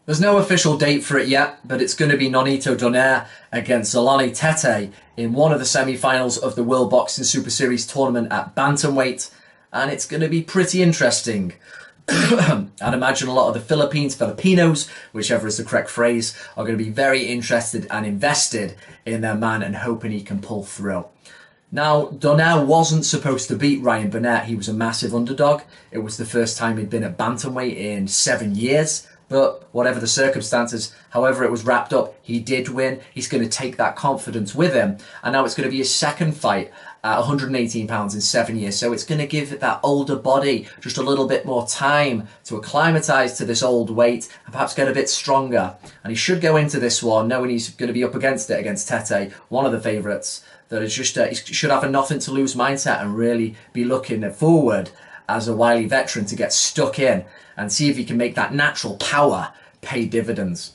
There's no official date for it yet, but it's going to be Nonito Donaire against Zolani Tete in one of the semi-finals of the World Boxing Super Series tournament at bantamweight, and it's going to be pretty interesting. I'd imagine a lot of the Filipinos, whichever is the correct phrase, are going to be very interested and invested in their man and hoping he can pull through. Now, Donaire wasn't supposed to beat Ryan Burnett. He was a massive underdog. It was the first time he'd been at bantamweight in 7 years. But whatever the circumstances, however it was wrapped up, he did win. He's going to take that confidence with him. And now it's going to be his second fight at 118 pounds in 7 years. So it's going to give that older body just a little bit more time to acclimatise to this old weight and perhaps get a bit stronger. And he should go into this one knowing he's going to be up against it against Tete, one of the favourites. That is just he should have a nothing to lose mindset and really be looking forward as a wily veteran to get stuck in and see if he can make that natural power pay dividends.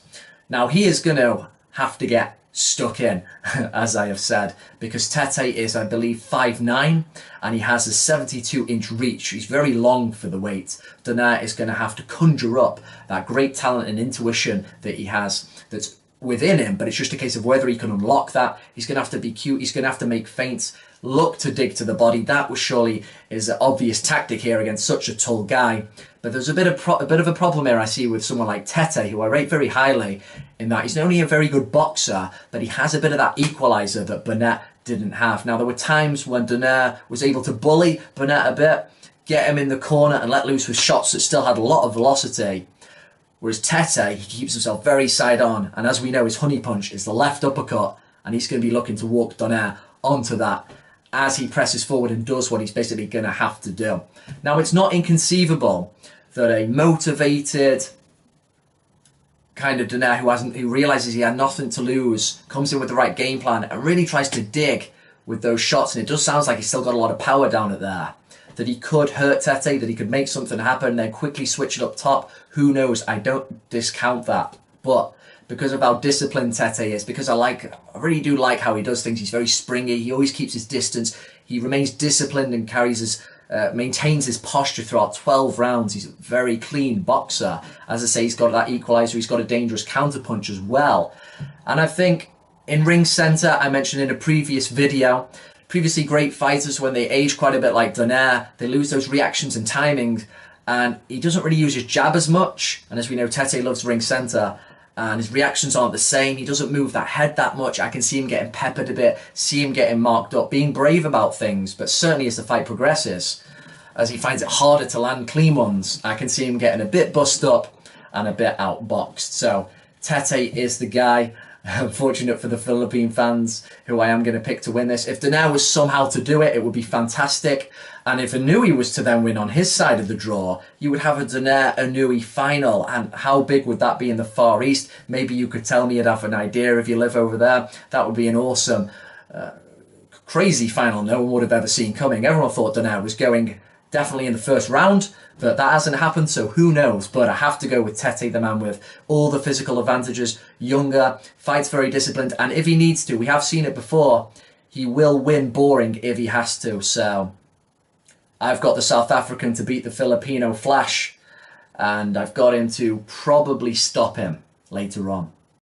Now he is going to have to get stuck in, as I have said, because Tete is, I believe, 5'9", and he has a 72-inch reach. He's very long for the weight. Donaire is going to have to conjure up that great talent and intuition that he has that's within him, but it's just a case of whether he can unlock that. He's going to have to be cute. He's going to have to make feints, look to dig to the body. That was surely his obvious tactic here against such a tall guy. But there's a bit of a problem here I see with someone like Tete, who I rate very highly, in that he's not only a very good boxer, but he has a bit of that equaliser that Burnett didn't have. Now, there were times when Donaire was able to bully Burnett a bit, get him in the corner and let loose with shots that still had a lot of velocity. Whereas Tete, he keeps himself very side on, and as we know, his honey punch is the left uppercut, and he's going to be looking to walk Donaire onto that as he presses forward and does what he's basically going to have to do. Now, it's not inconceivable that a motivated kind of Donaire who realises he had nothing to lose, comes in with the right game plan and really tries to dig with those shots, and it does sound like he's still got a lot of power down at there. That he could hurt Tete, that he could make something happen and then quickly switch it up top. Who knows? I don't discount that. But because of how disciplined Tete is, because I really do like how he does things. He's very springy. He always keeps his distance. He remains disciplined and maintains his posture throughout 12 rounds. He's a very clean boxer. As I say, he's got that equaliser. He's got a dangerous counterpunch as well. And I think in ring centre, I mentioned in a previous video, previously great fighters, when they age quite a bit like Donaire, they lose those reactions and timings, and he doesn't really use his jab as much. And as we know, Tete loves ring centre, and his reactions aren't the same. He doesn't move that head that much. I can see him getting peppered a bit, see him getting marked up, being brave about things, but certainly as the fight progresses, as he finds it harder to land clean ones, I can see him getting a bit bust up and a bit outboxed. So Tete is the guy. Unfortunate for the Philippine fans, who I am going to pick to win this. If Donaire was somehow to do it, it would be fantastic. And if Inoue was to then win on his side of the draw, you would have a Donaire-Inoue final. And how big would that be in the Far East? Maybe you could tell me. I'd have an idea if you live over there. That would be an awesome, crazy final no one would have ever seen coming. Everyone thought Donaire was going definitely in the first round, but that hasn't happened, so who knows? But I have to go with Tete, the man with all the physical advantages, younger, fights very disciplined, and if he needs to, we have seen it before, he will win boring if he has to. So I've got the South African to beat the Filipino Flash, and I've got him to probably stop him later on.